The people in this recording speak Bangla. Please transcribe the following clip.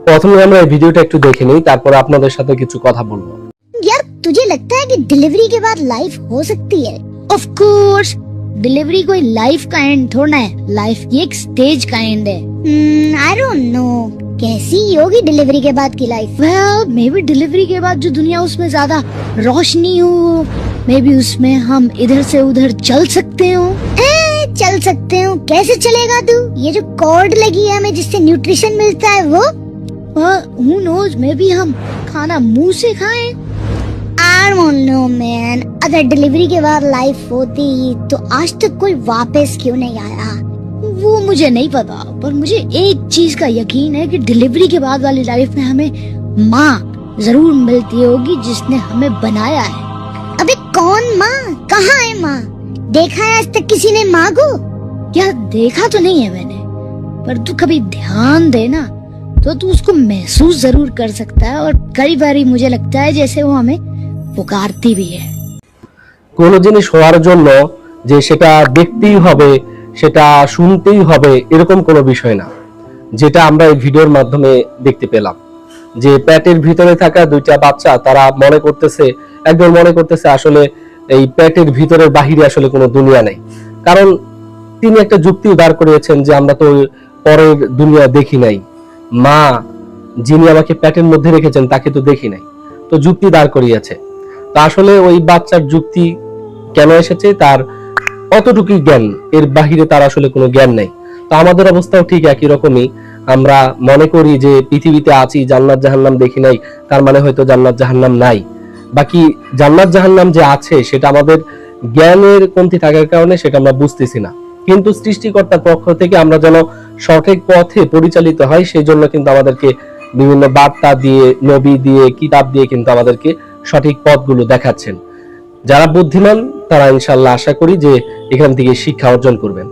প্রথমে আমরা এই ভিডিওটা একটু দেখে নিই, তারপর আপনাদের সাথে কিছু কথা বলবো। यार तुझे लगता है कि डिलीवरी के बाद लाइफ हो सकती है? ऑफ कोर्स, डिलीवरी कोई लाइफ का एंड थोड़ा है, लाइफ की एक स्टेज का एंड है। आई डोंट नो कैसी होगी डिलीवरी के बाद की life. Well may be delivery के बाद जो दुनिया उसमें ज्यादा रोशनी हो, मे बी उसमें हम इधर से उधर चल सकते हो। चल सकते हो? कैसे चलेगा तू? ये जो कॉर्ड लगी है हमें जिससे न्यूट्रिशन मिलता है वो? Who knows, मे बी हम खाना मुंह से खाएं। I don't know man, अगर डिलीवरी के बाद लाइफ होती तो आज तक कोई वापस क्यों नहीं आया? वो मुझे नहीं पता, पर मुझे एक चीज का यकीन है कि डिलीवरी के बाद वाली लाइफ में हमें माँ जरूर मिलती होगी जिसने हमें बनाया है। अबे कौन माँ? कहाँ है माँ? देखा है आज तक किसी ने माँ को? क्या देखा तो नहीं है मैंने, पर तू कभी ध्यान देना तो तू उसको महसूस जरूर कर सकता है, और कई बारी मुझे लगता है जैसे वो हमें पुकारती भी है। কোনো জিনিস হওয়ার জন্য যে সেটা দেখতেই হবে, সেটা শুনতেই হবে, এরকম কোনো বিষয় না, যেটা আমরা এই ভিডিওর মাধ্যমে দেখতে পেলাম। যে পেটের ভিতরে থাকা দুইটা বাচ্চা, তারা মনে করতেছে, একদম মনে করতেছে আসলে এই পেটের ভিতরের বাহিরে আসলে কোনো দুনিয়া নেই। কারণ তিনি একটা যুক্তি দাঁড় করিয়েছেন যে আমরা তো পরের দুনিয়া দেখি নাই, মা যিনি আমাকে পেটের মধ্যে রেখেছেন তাকে তো দেখি নাই, তো যুক্তি দাঁড় করিয়েছে। তো আসলে ওই বাচ্চার যুক্তি কেন এসেছে, তার অতটুকুই জ্ঞান, এর বাহিরে তার আসলে কোনো জ্ঞান নেই। তো আমাদের অবস্থাও ঠিক একই রকমই। আমরা মনে করি যে পৃথিবীতে আছি, জান্নাত জাহান্নাম দেখি নাই, তার মানে হয়তো জান্নাত জাহান্নাম নাই। বাকি জান্নাত জাহান্নাম যে আছে সেটা আমাদের জ্ঞানের কমতি থাকার কারণে সেটা আমরা বুঝতেছি না। কিন্তু সৃষ্টিকর্তার পক্ষ থেকে আমরা যেন সঠিক পথে পরিচালিত হয়, সেই জন্য কিন্তু আমাদেরকে বিভিন্ন বার্তা দিয়ে, নবী দিয়ে, কিতাব দিয়ে কিন্তু আমাদেরকে সঠিক পথগুলো দেখাচ্ছেন। যারা বুদ্ধিমান তারা ইনশাআল্লাহ আশা করি যে এখান থেকে শিক্ষা অর্জন করবেন।